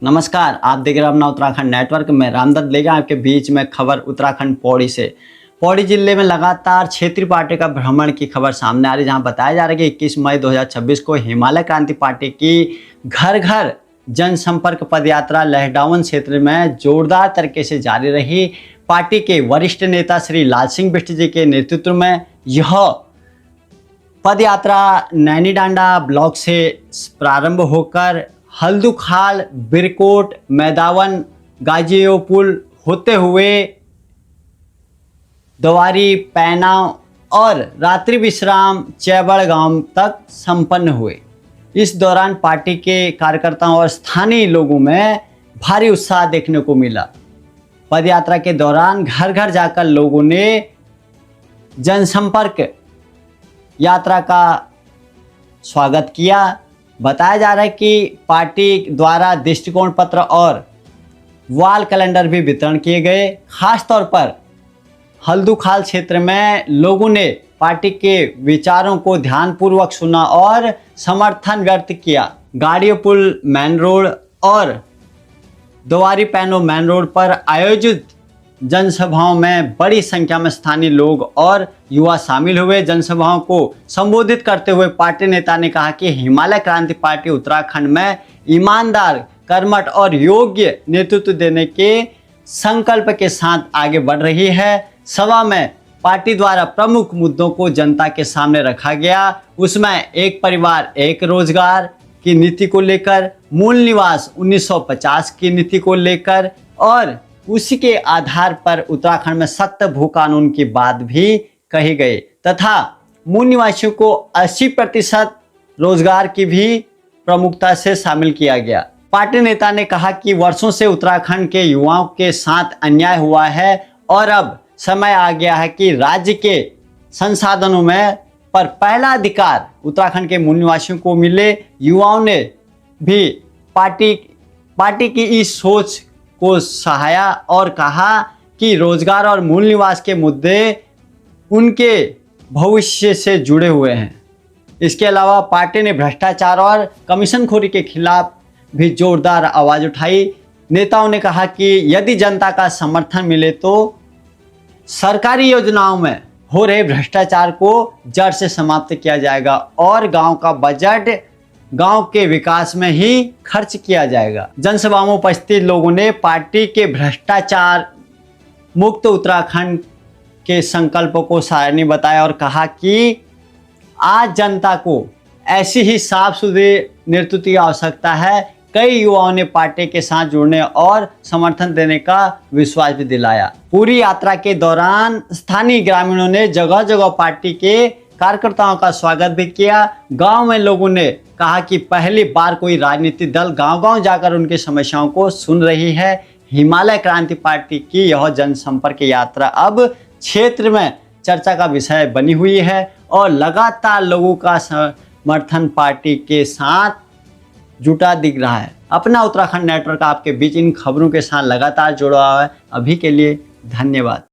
नमस्कार, आप देख रहे हैं अपना उत्तराखंड नेटवर्क में रामदत्त लेके आपके बीच में खबर उत्तराखंड पौड़ी से। पौड़ी जिले में लगातार क्षेत्रीय पार्टी का भ्रमण की खबर सामने आ रही है, जहां बताया जा रहा है कि 21 मई 2026 को हिमालय क्रांति पार्टी की घर घर जनसंपर्क पदयात्रा लहडाउन क्षेत्र में जोरदार तरीके से जारी रही। पार्टी के वरिष्ठ नेता श्री लाल सिंह बिष्ट जी के नेतृत्व में यह पदयात्रा नैनीडांडा ब्लॉक से प्रारंभ होकर हल्दूखाल, बिरकोट, मैदावन, गाजियोपुल होते हुए दवारी, पैना और रात्रि विश्राम चैबड़ गांव तक संपन्न हुए। इस दौरान पार्टी के कार्यकर्ताओं और स्थानीय लोगों में भारी उत्साह देखने को मिला। पदयात्रा के दौरान घर घर जाकर लोगों ने जनसंपर्क यात्रा का स्वागत किया। बताया जा रहा है कि पार्टी द्वारा दृष्टिकोण पत्र और वॉल कैलेंडर भी वितरण किए गए। खास तौर पर हल्दूखाल क्षेत्र में लोगों ने पार्टी के विचारों को ध्यानपूर्वक सुना और समर्थन व्यक्त किया। गाड़ियोपुल मेन रोड और दवारी पैनो मेन रोड पर आयोजित जनसभाओं में बड़ी संख्या में स्थानीय लोग और युवा शामिल हुए। जनसभाओं को संबोधित करते हुए पार्टी नेता ने कहा कि हिमालय क्रांति पार्टी उत्तराखंड में ईमानदार, कर्मठ और योग्य नेतृत्व देने के संकल्प के साथ आगे बढ़ रही है। सभा में पार्टी द्वारा प्रमुख मुद्दों को जनता के सामने रखा गया। उसमें एक परिवार एक रोजगार की नीति को लेकर, मूल निवास 1950 की नीति को लेकर और उसी के आधार पर उत्तराखंड में सख्त भू कानून की बात भी कही गई तथा मूल निवासियों को 80% रोजगार की भी प्रमुखता से शामिल किया गया। पार्टी नेता ने कहा कि वर्षों से उत्तराखंड के युवाओं के साथ अन्याय हुआ है और अब समय आ गया है कि राज्य के संसाधनों में पर पहला अधिकार उत्तराखंड के मूल निवासियों को मिले। युवाओं ने भी पार्टी की इस सोच को सराहा और कहा कि रोजगार और मूल निवास के मुद्दे उनके भविष्य से जुड़े हुए हैं। इसके अलावा पार्टी ने भ्रष्टाचार और कमीशनखोरी के खिलाफ भी जोरदार आवाज उठाई। नेताओं ने कहा कि यदि जनता का समर्थन मिले तो सरकारी योजनाओं में हो रहे भ्रष्टाचार को जड़ से समाप्त किया जाएगा और गांव का बजट गांव के विकास में ही खर्च किया जाएगा। जनसभा में उपस्थित लोगों ने पार्टी के भ्रष्टाचार मुक्त उत्तराखंड के संकल्प को सराहनीय बताया और कहा कि आज जनता को ऐसी ही साफ सुथरे नेतृत्व की आवश्यकता है। कई युवाओं ने पार्टी के साथ जुड़ने और समर्थन देने का विश्वास भी दिलाया। पूरी यात्रा के दौरान स्थानीय ग्रामीणों ने जगह जगह पार्टी के कार्यकर्ताओं का स्वागत भी किया। गांव में लोगों ने कहा कि पहली बार कोई राजनीतिक दल गांव-गांव जाकर उनकी समस्याओं को सुन रही है। हिमालय क्रांति पार्टी की यह जनसंपर्क यात्रा अब क्षेत्र में चर्चा का विषय बनी हुई है और लगातार लोगों का समर्थन पार्टी के साथ जुटा दिख रहा है। अपना उत्तराखंड नेटवर्क आपके बीच इन खबरों के साथ लगातार जुड़ा हुआ है। अभी के लिए धन्यवाद।